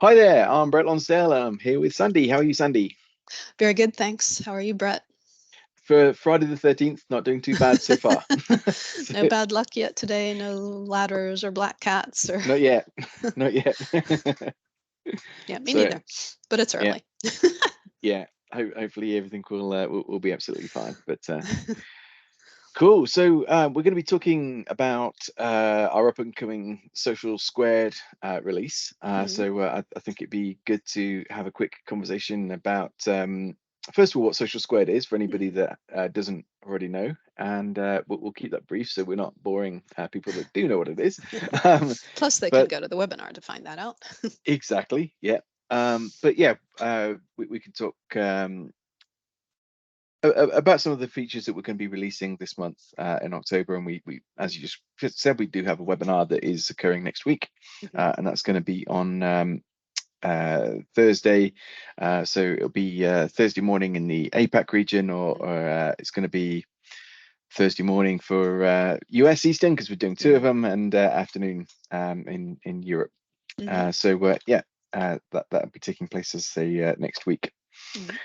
Hi there, I'm Brett Lonsdale. I'm here with Sandy. How are you, Sandy? Very good, thanks. How are you, Brett? For Friday the 13th, not doing too bad so far. So, No bad luck yet today, no ladders or black cats or not yet, not yet. yeah, me So, neither. But it's yeah, early. yeah. Hopefully everything will be absolutely fine. But cool. So we're going to be talking about our up and coming Social Squared release. Mhm. I think it'd be good to have a quick conversation about first of all what Social Squared is for anybody that doesn't already know, and we'll keep that brief so we're not boring people that do know what it is. Um, Plus, they can but go to the webinar to find that out. exactly, yeah. But yeah, we can talk. About some of the features that we're going to be releasing this month in October, and we as you just said, we do have a webinar that is occurring next week, Mhm. and that's going to be on Thursday. So it'll be Thursday morning in the APAC region, or it's going to be Thursday morning for US Eastern because we're doing two of Mhm. them, and afternoon in Europe. Mhm. Yeah, that'll be taking place as next week. Mhm.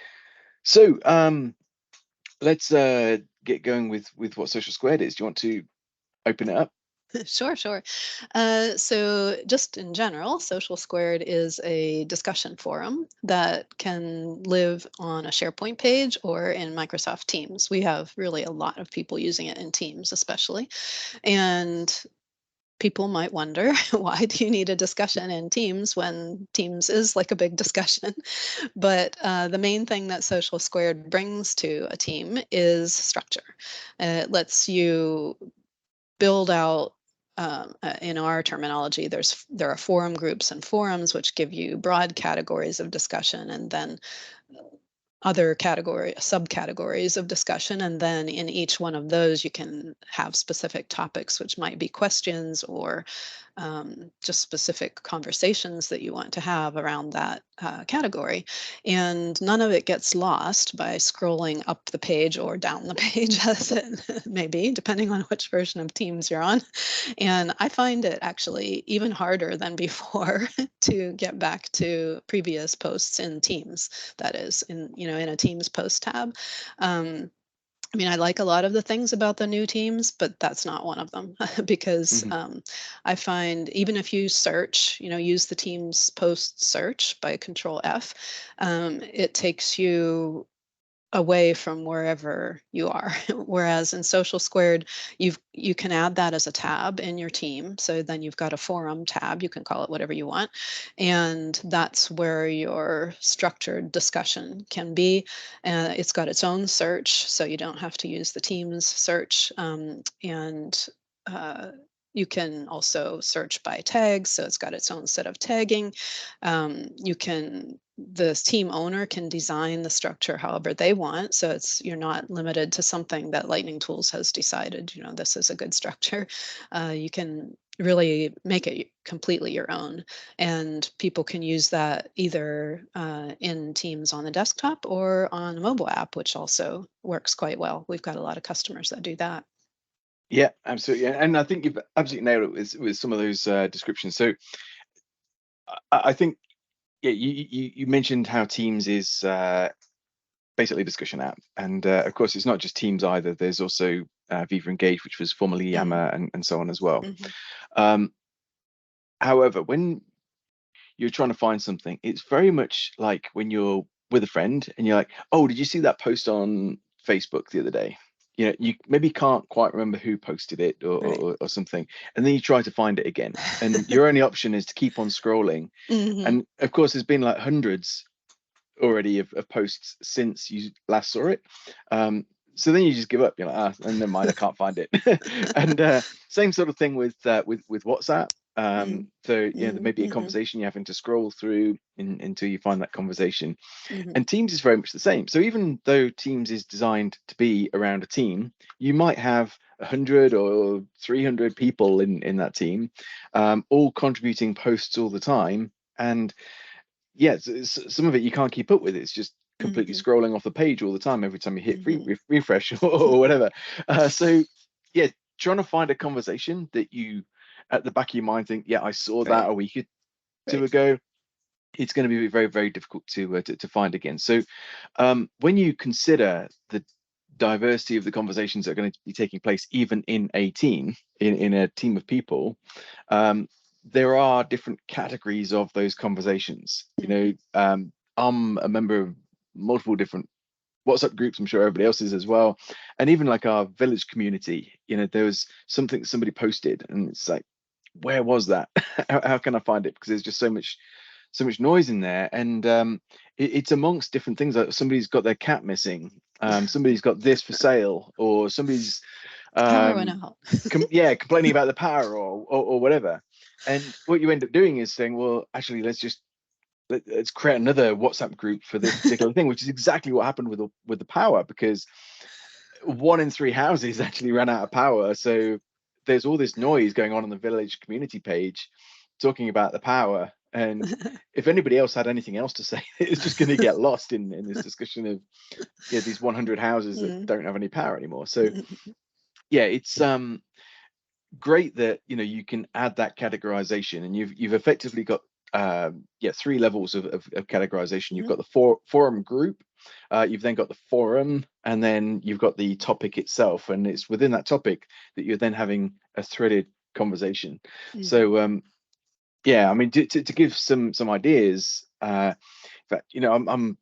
So let's get going with what Social Squared is. Do you want to open it up? Sure, sure. So, just in general, Social Squared is a discussion forum that can live on a SharePoint page or in Microsoft Teams. We have really a lot of people using it in Teams, especially. And people might wonder, why do you need a discussion in Teams when Teams is like a big discussion? But the main thing that Social Squared brings to a team is structure. It lets you build out in our terminology, there are forum groups and forums which give you broad categories of discussion, and then other category subcategories of discussion, and then in each one of those you can have specific topics which might be questions or just specific conversations that you want to have around that category. And none of it gets lost by scrolling up the page or down the page, as it may be, depending on which version of Teams you're on. And I find it actually even harder than before to get back to previous posts in Teams. That is, in a Teams post tab. Um, I mean, I like a lot of the things about the new teams, but that's not one of them because Hmm. I find even if you search, use the teams post search by Control F, it takes you away from wherever you are. Whereas in Social Squared, you can add that as a tab in your team. So then you've got a forum tab, you can call it whatever you want. And that's where your structured discussion can be. It's got its own search, so you don't have to use the Teams search. And you can also search by tags, so it's got its own set of tagging. The team owner can design the structure however they want, so you're not limited to something that Lightning Tools has decided, this is a good structure. You can really make it completely your own, and people can use that either in Teams on the desktop or on a mobile app, which also works quite well. We've got a lot of customers that do that. Yeah, absolutely. And I think you've absolutely nailed it with some of those descriptions. So I think yeah, you mentioned how Teams is basically a discussion app, and of course it's not just Teams either. There's also Viva Engage, which was formerly Mm, Yammer, and so on as well. mhm. Um, However, when you're trying to find something, it's very much like when you're with a friend and you're like, oh, did you see that post on Facebook the other day? You maybe can't quite remember who posted it, or, Right. or something, and then you try to find it again, and your only option is to keep on scrolling. Hmm. And of course there's been like hundreds already of posts since you last saw it. So then you just give up. You're like, never mind, I can't find it. And same sort of thing with WhatsApp. So there may be a Mm-hmm. conversation you're having to scroll through until you find that conversation. Hmm. And Teams is very much the same. So even though Teams is designed to be around a team, you might have 100 or 300 people in that team, all contributing posts all the time. And yeah, some of it you can't keep up with. It's just completely Hmm. scrolling off the page all the time every time you hit Hmm. refresh or whatever. So yeah, trying to find a conversation that you at the back of your mind think, yeah, I saw that Right. a week or two Right. ago. it's going to be very, very difficult to find again. So when you consider the diversity of the conversations that are going to be taking place, even in a team, in a team of people, there are different categories of those conversations. I'm a member of multiple different WhatsApp groups. I'm sure everybody else is as well. And even like our village community, there was something somebody posted, and it's like, where was that? How can I find it? Because there's just so much noise in there, and it's amongst different things. Like somebody's got their cat missing, somebody's got this for sale, or somebody's Power went out. complaining about the power, or whatever. And what you end up doing is saying, well, actually, let's create another WhatsApp group for this particular thing, which is exactly what happened with the power, because 1 in 3 houses actually ran out of power. So there's all this noise going on the village community page talking about the power. And if anybody else had anything else to say, it's just going to get lost in this discussion of these 100 houses that don't have any power anymore. So it's great that you can add that categorization, and you've effectively got 3 levels of categorization. You've got the forum group, you've then got the forum, and then you've got the topic itself, and it's within that topic that you're then having a threaded conversation. So I mean, to give some ideas, in fact, I'm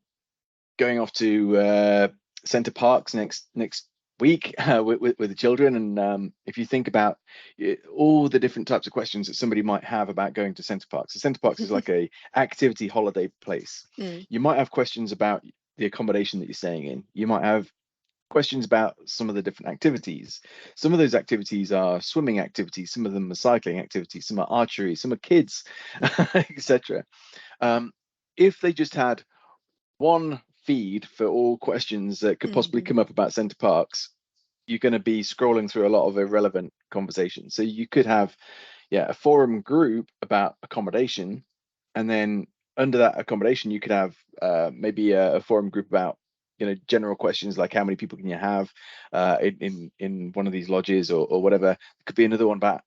going off to Center Parks next week with the children, and if you think about all the different types of questions that somebody might have about going to Center Parks. So Center Parks is like a activity holiday place. You might have questions about the accommodation that you're staying in. You might have questions about some of the different activities. Some of those activities are swimming activities, some of them are cycling activities, some are archery, some are kids, etc. If they just had one feed for all questions that could possibly come up about Center Parks, you're going to be scrolling through a lot of irrelevant conversations. So you could have a forum group about accommodation, and then under that accommodation you could have maybe a forum group about general questions like how many people can you have in one of these lodges, or whatever. There could be another one about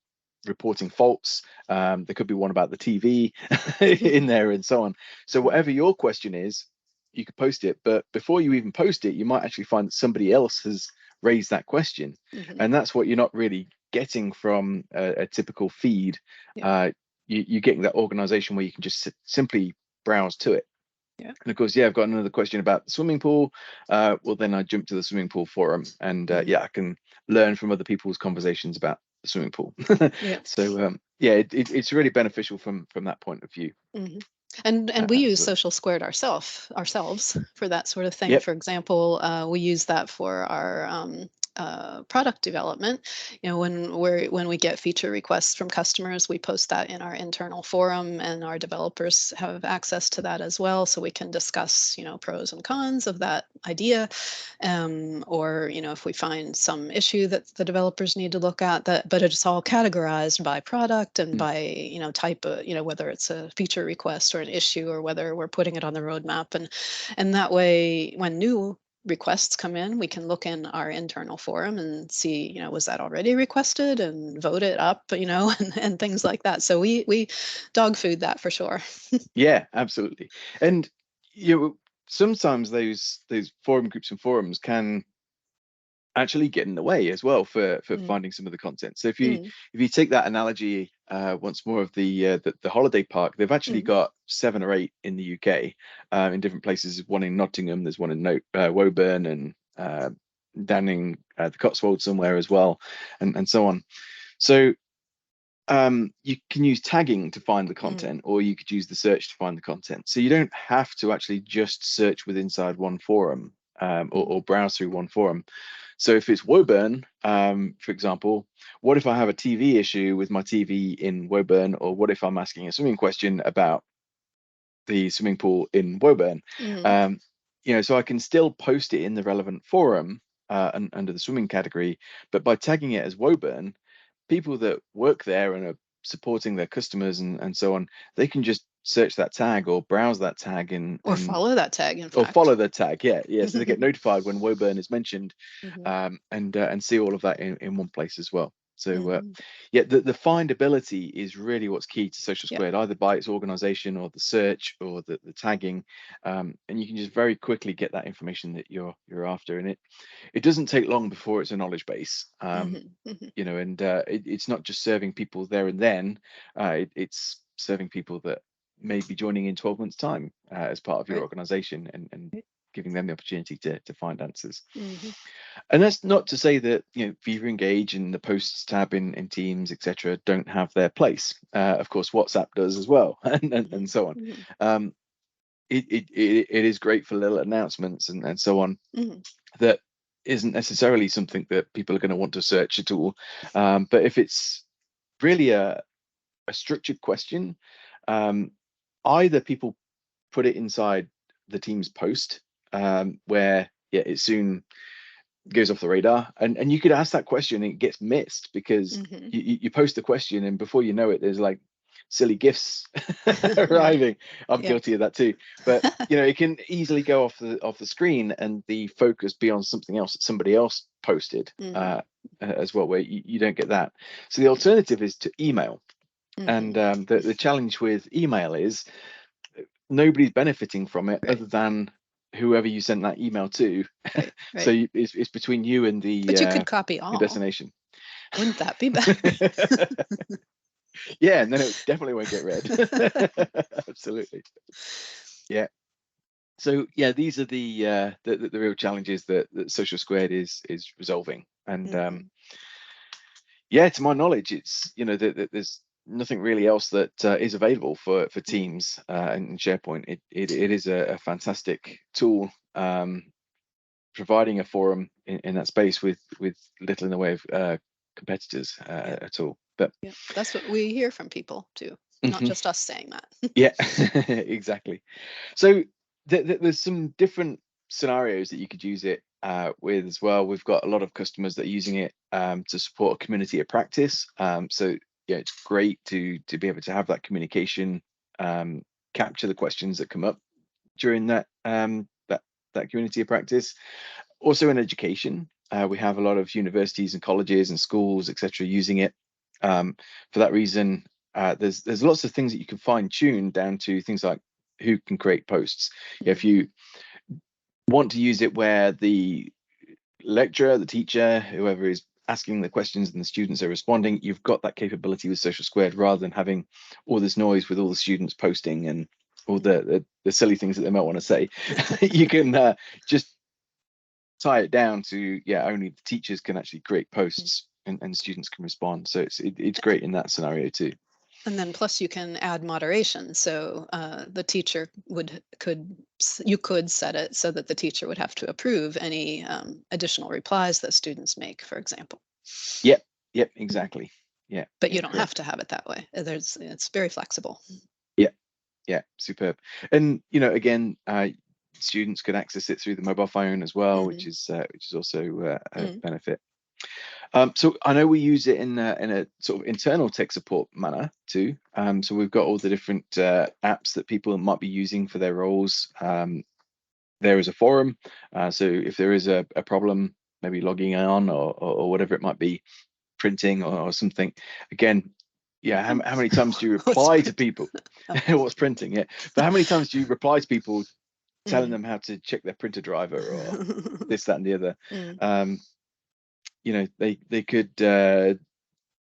reporting faults. There could be one about the TV in there, and so on. So whatever your question is, you could post it, but before you even post it, you might actually find that somebody else has raised that question. And that's what you're not really getting from a typical feed. You're getting that organization where you can just simply browse to it. And of course, I've got another question about the swimming pool. Well, then I jump to the swimming pool forum, and I can learn from other people's conversations about the swimming pool. So it's really beneficial from that point of view. And we use Social Squared ourselves for that sort of thing. For example, we use that for our product development. When we get feature requests from customers, we post that in our internal forum, and our developers have access to that as well, so we can discuss pros and cons of that idea, or if we find some issue that the developers need to look at, but it's all categorized by product and by type of whether it's a feature request or an issue, or whether we're putting it on the roadmap, and that way when new requests come in, we can look in our internal forum and see, was that already requested, and vote it up, and things like that. So we dog food that for sure. Yeah, absolutely. And sometimes those forum groups and forums can actually get in the way as well for finding some of the content. So if you take that analogy once more of the holiday park, they've actually got 7 or 8 in the UK, in different places. One in Nottingham, there's one in Woburn, and down in the Cotswolds somewhere as well, and so on. So you can use tagging to find the content, or you could use the search to find the content. So you don't have to actually just search inside one forum, or browse through one forum. So if it's Woburn, for example, what if I have a TV issue with my TV in Woburn, or what if I'm asking a swimming question about the swimming pool in Woburn? So I can still post it in the relevant forum and under the swimming category, but by tagging it as Woburn, people that work there and are supporting their customers and so on, they can just search that tag or browse that tag or follow that tag, in fact. Or follow the tag, so they get notified when Woburn is mentioned, and see all of that in one place as well. So yeah, the findability is really what's key to Social Squared, either by its organization or the search or the tagging, and you can just very quickly get that information that you're after. And it doesn't take long before it's a knowledge base, you know, and it's not just serving people there and then, it's serving people that may be joining in 12 months time as part of your organization, and giving them the opportunity to find answers. And that's not to say that, you know, Viva Engage and the posts tab in Teams, etc., don't have their place. Of course, WhatsApp does as well, and so on. It is great for little announcements and so on. That isn't necessarily something that people are going to want to search at all. But if it's really a structured question, either people put it inside the Teams post, where it soon goes off the radar, and you could ask that question and it gets missed because you post the question and before you know it, there's like silly gifs arriving. I'm guilty of that too, but you know, it can easily go off the screen and the focus be on something else that somebody else posted as well, where you don't get that. So the alternative is to email. And the challenge with email is nobody's benefiting from it other than whoever you sent that email to. So it's between you and the but you could copy all destination. Wouldn't that be better? Yeah, and then it definitely won't get read. Absolutely. Yeah. So yeah, these are the real challenges that Social Squared is resolving. And yeah, to my knowledge, it's, you know, there's nothing really else that is available for Teams and SharePoint. It is a fantastic tool, providing a forum in that space with little in the way of competitors at all. But that's what we hear from people too, not just us saying that. Yeah, exactly. So there's some different scenarios that you could use it with as well. We've got a lot of customers that are using it to support a community of practice. So yeah, it's great to be able to have that communication, capture the questions that come up during that community of practice. Also in education, we have a lot of universities and colleges and schools, etc., using it. For that reason, there's lots of things that you can fine tune down to things like who can create posts. If you want to use it where the lecturer, the teacher, whoever is asking the questions and the students are responding, you've got that capability with Social Squared, rather than having all this noise with all the students posting and all the silly things that they might want to say. You can just tie it down to only the teachers can actually create posts and students can respond. So it's great in that scenario too. And then plus you can add moderation. So the teacher you could set it so that the teacher would have to approve any additional replies that students make, for example. Yep, exactly. Yeah. But you don't have to have it that way. It's very flexible. Yeah, superb. And you know, again, students could access it through the mobile phone as well, which is also a benefit. So I know we use it in a sort of internal tech support manner too. So we've got all the different apps that people might be using for their roles. There is a forum. So if there is a problem, maybe logging on or whatever it might be, printing or something, again, how many times do you reply to people? What's printing? Yeah, but how many times do you reply to people telling them how to check their printer driver or this, that, and the other? You know, they could go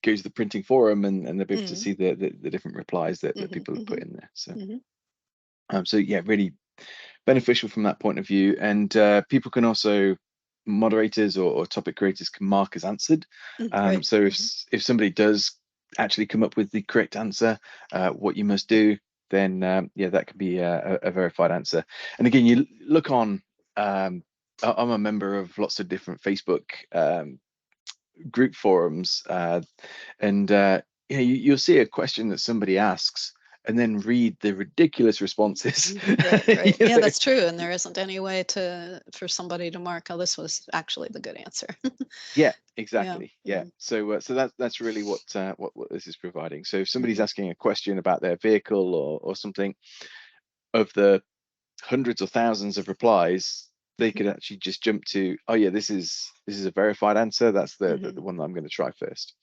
to the printing forum and they'll be able to see the different replies that people have put in there. So so yeah, really beneficial from that point of view. And people can also, moderators or topic creators can mark as answered. So if somebody does actually come up with the correct answer, what you must do, then that could be a verified answer. And again, you look on, I'm a member of lots of different Facebook group forums, and you'll see a question that somebody asks and then read the ridiculous responses. Right. Yeah, that's true. And there isn't any way for somebody to mark, oh, this was actually the good answer. Yeah, exactly. Yeah. So that's really what this is providing. So if somebody's asking a question about their vehicle or something, of the hundreds or thousands of replies, they could actually just jump to, oh yeah, this is a verified answer. That's the one that I'm going to try first.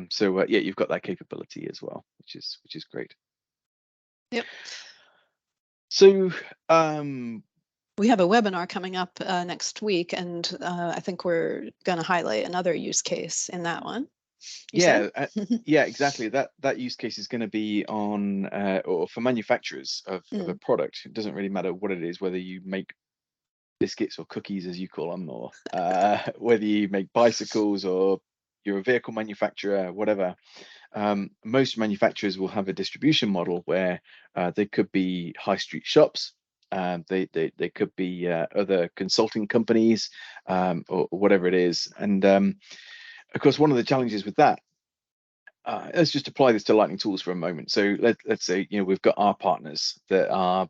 So yeah, you've got that capability as well, which is great. Yep. So we have a webinar coming up next week, and I think we're going to highlight another use case in that one. Yeah, yeah, exactly. That use case is going to be on or for manufacturers of a product. It doesn't really matter what it is, whether you make biscuits or cookies, as you call them, or whether you make bicycles or you're a vehicle manufacturer, whatever. Most manufacturers will have a distribution model where they could be high street shops. They could be other consulting companies, or whatever it is. And of course, one of the challenges with that, let's just apply this to Lightning Tools for a moment. So let's say, we've got our partners that are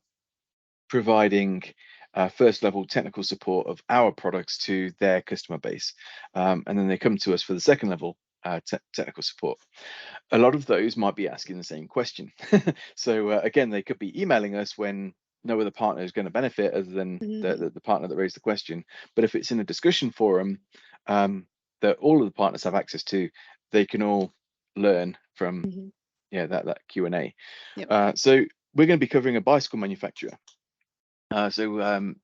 providing first level technical support of our products to their customer base. And then they come to us for the second level technical support. A lot of those might be asking the same question. So again, they could be emailing us when no other partner is going to benefit other than the partner that raised the question. But if it's in a discussion forum that all of the partners have access to, they can all learn from that Q&A. Yep. So we're going to be covering a bicycle manufacturer. Yeah,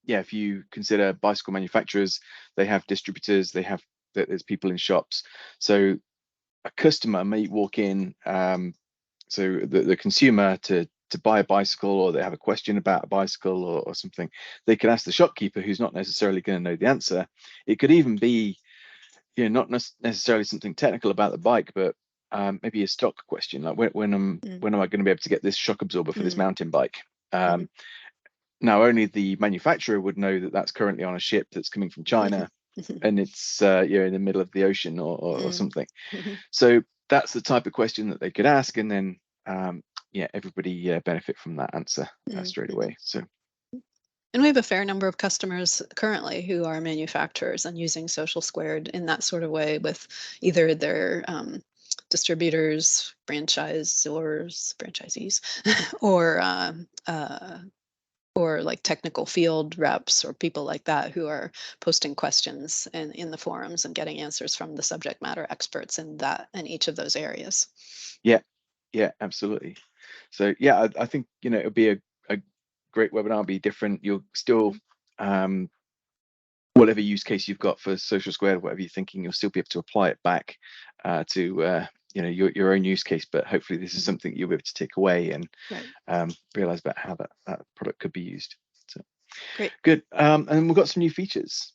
if you consider bicycle manufacturers, they have distributors, there's people in shops. So a customer may walk in, so the consumer to buy a bicycle, or they have a question about a bicycle or something, they could ask the shopkeeper, who's not necessarily going to know the answer. It could even be, not necessarily something technical about the bike, but maybe a stock question, like when am I going to be able to get this shock absorber for this mountain bike? Now, only the manufacturer would know that that's currently on a ship that's coming from China, and it's in the middle of the ocean or something. So that's the type of question that they could ask, and then everybody benefit from that answer straight away. So. And we have a fair number of customers currently who are manufacturers and using Social Squared in that sort of way with either their distributors, franchisees, or like technical field reps or people like that who are posting questions in the forums and getting answers from the subject matter experts in each of those areas. Yeah, absolutely. So yeah, I think it'll be a great webinar. Be different. You'll still whatever use case you've got for Social Squared, whatever you're thinking, you'll still be able to apply it back to your own use case. But hopefully this is something you'll be able to take away and realize about how that product could be used. So great. Good. And we've got some new features.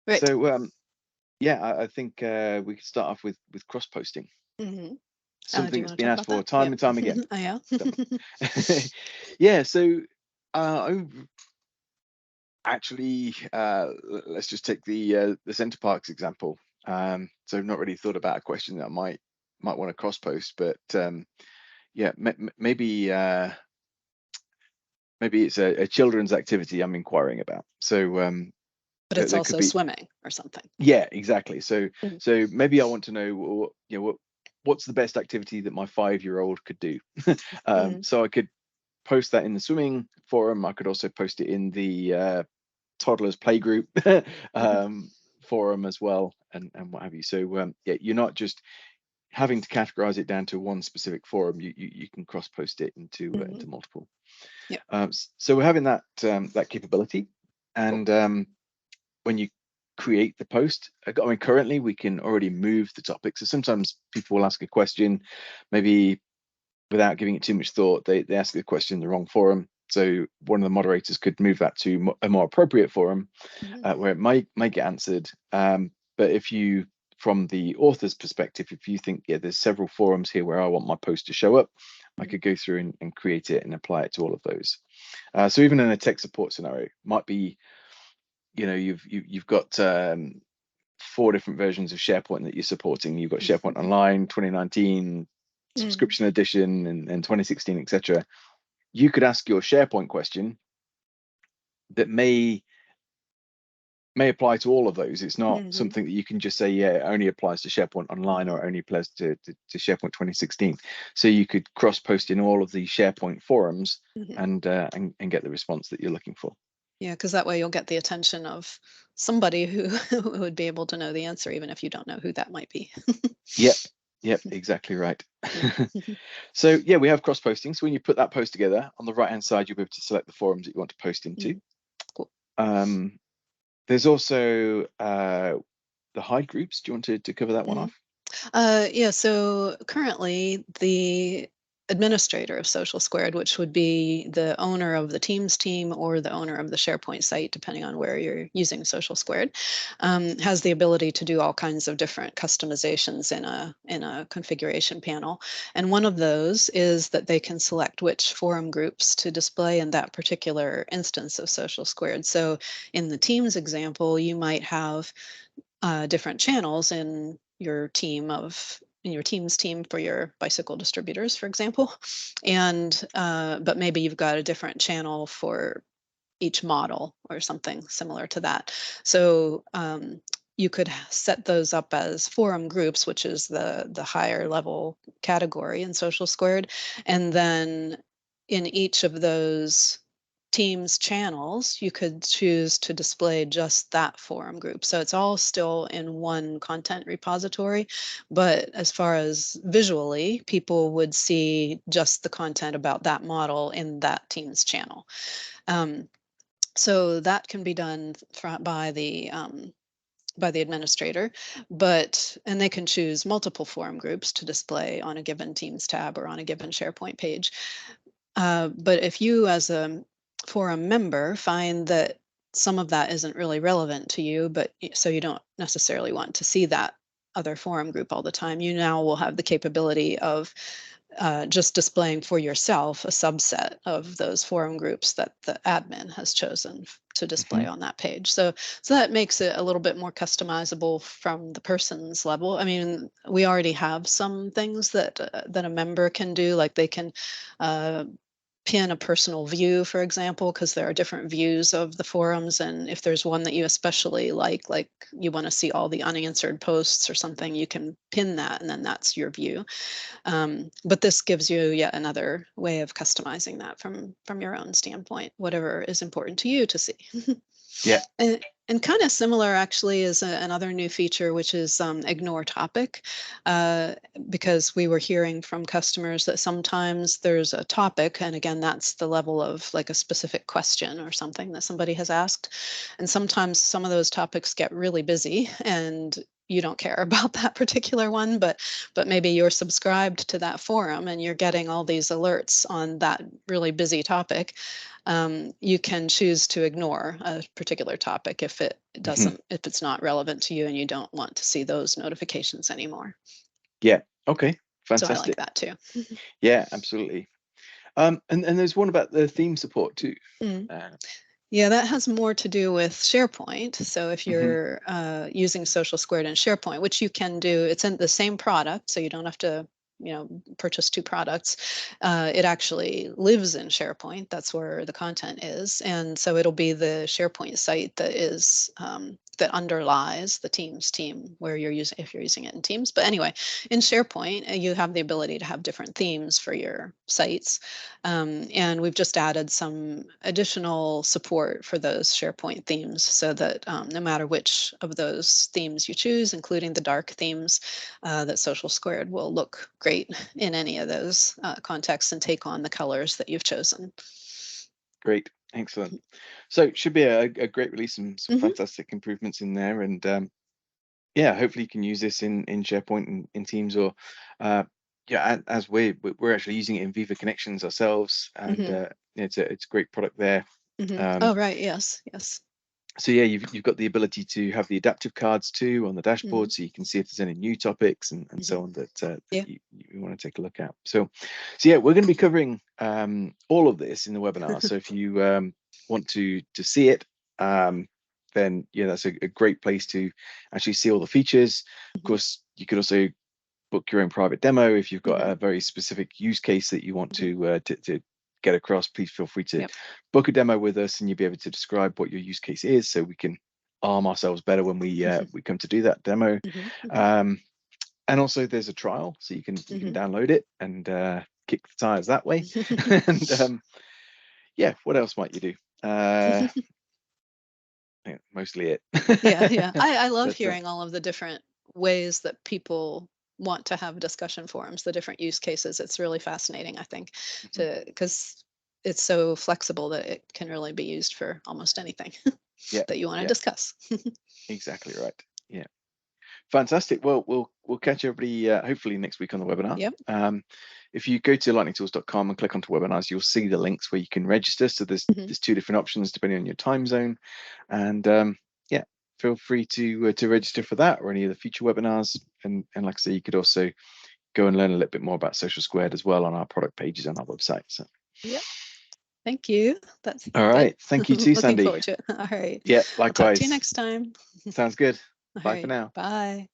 Right. So yeah, I think we could start off with cross posting. Something that's been asked for time and time again. Yeah. Yeah. So actually, let's just take the Center Parcs example. So I've not really thought about a question that I might want to cross post, but yeah, maybe it's a children's activity I'm inquiring about. So but it's also swimming or something. Yeah, exactly. So maybe I want to know what's the best activity that my 5-year-old could do. So I could post that in the swimming forum. I could also post it in the toddlers playgroup forum as well, and what have you. So yeah, you're not just having to categorize it down to one specific forum. You can cross post it into multiple. Yeah. So we're having that capability, and when you create the post, I mean, currently we can already move the topic. So sometimes people will ask a question, maybe without giving it too much thought, they ask the question in the wrong forum. So one of the moderators could move that to a more appropriate forum where it might get answered. But if you, from the author's perspective, if you think, yeah, there's several forums here where I want my post to show up, I could go through and create it and apply it to all of those. So even in a tech support scenario, might be, you've got 4 different versions of SharePoint that you're supporting. You've got SharePoint Online, 2019, subscription edition, and 2016, etc. You could ask your SharePoint question that may apply to all of those. It's not something that you can just say, yeah, it only applies to SharePoint Online or it only applies to SharePoint 2016. So you could cross post in all of the SharePoint forums and get the response that you're looking for. Yeah, because that way you'll get the attention of somebody who, who would be able to know the answer, even if you don't know who that might be. Yep, yep, exactly right. Yeah. So yeah, we have cross posting. So when you put that post together, on the right hand side, you'll be able to select the forums that you want to post into. Cool. There's also the hide groups. Do you want to cover that one off? Yeah, so currently the administrator of Social Squared, which would be the owner of the Teams team or the owner of the SharePoint site, depending on where you're using Social Squared, has the ability to do all kinds of different customizations in a configuration panel. And one of those is that they can select which forum groups to display in that particular instance of Social Squared. So in the Teams example, you might have different channels in your team's team for your bicycle distributors, for example. And but maybe you've got a different channel for each model or something similar to that. So you could set those up as forum groups, which is the higher level category in Social Squared, and then in each of those Teams channels, you could choose to display just that forum group. So it's all still in one content repository, but as far as visually, people would see just the content about that model in that Teams channel. Um, so that can be done by the administrator, but and they can choose multiple forum groups to display on a given Teams tab or on a given SharePoint page. But if you, as a forum member, find that some of that isn't really relevant to you, so you don't necessarily want to see that other forum group all the time, you now will have the capability of just displaying for yourself a subset of those forum groups that the admin has chosen to display on that page. So that makes it a little bit more customizable from the person's level. I mean, we already have some things that a member can do, like they can uh, pin a personal view, for example, because there are different views of the forums. And if there's one that you especially like you want to see all the unanswered posts or something, you can pin that and then that's your view. But this gives you yet another way of customizing that from your own standpoint, whatever is important to you to see. Yeah. And kind of similar actually is another new feature, which is ignore topic, uh, because we were hearing from customers that sometimes there's a topic, and again, that's the level of like a specific question or something that somebody has asked. And sometimes some of those topics get really busy and you don't care about that particular one, but maybe you're subscribed to that forum and you're getting all these alerts on that really busy topic. You can choose to ignore a particular topic if if it's not relevant to you and you don't want to see those notifications anymore. Yeah. Okay. So I like Fantastic. that too. Yeah, absolutely. And there's one about the theme support too. Mm. Uh, Yeah, that has more to do with SharePoint. So if mhm. you're using Social Squared in SharePoint, which you can do, it's in the same product, so you don't have to, purchase two products. It actually lives in SharePoint. That's where the content is, and so it'll be the SharePoint site that is that underlies the Teams team where you're using if you're using it in Teams. But anyway, in SharePoint, you have the ability to have different themes for your sites. And we've just added some additional support for those SharePoint themes so that no matter which of those themes you choose, including the dark themes, that Social Squared will look great in any of those contexts and take on the colors that you've chosen. Great. Excellent. So it should be a great release, some Hmm. fantastic improvements in there. And yeah, hopefully you can use this in SharePoint and in Teams or yeah, as we're actually using it in Viva Connections ourselves, and Hmm. it's a great product there. Hmm. Um, Oh, right. Yes. Yes. so yeah, you've got the ability to have the adaptive cards too on the Hmm. dashboard, so you can see if there's any new topics and Hmm. so on that Yeah. you want to take a look at. So yeah, we're going to be covering all of this in the webinar. So if you want to see it, um, then yeah, that's a great place to actually see all the features. Of Hmm. course, you could also book your own private demo if you've got Hmm. a very specific use case that you want Hmm. to get across. Please feel free to Yep. book a demo with us, and you'll be able to describe what your use case is, so we can arm ourselves better when we come to do that demo. Hmm. Hmm. Um, and also, there's a trial, so you can Hmm. download it and kick the tires that way. And yeah, what else might you do? think mostly it. Yeah. I love But hearing all of the different ways that people want to have discussion forums, the different use cases. It's really fascinating, I think, mhm. because it's so flexible that it can really be used for almost anything Yeah, that you want to yeah, discuss. exactly right. Yeah. Fantastic. Well, we'll catch everybody hopefully next week on the webinar. Yep. If you go to lightningtools.com and click onto webinars, you'll see the links where you can register. So Mhm. there's two different options depending on your time zone, and yeah, feel free to register for that or any of the future webinars. And like I say, you could also go and learn a little bit more about Social Squared as well on our product pages on our website. So, Yep. Thank you. That's all good. right, thank you too, Looking Sandy. forward to it. All right. Yeah, I'll talk to you likewise. next time. Sounds good. All Bye for right. now. Bye.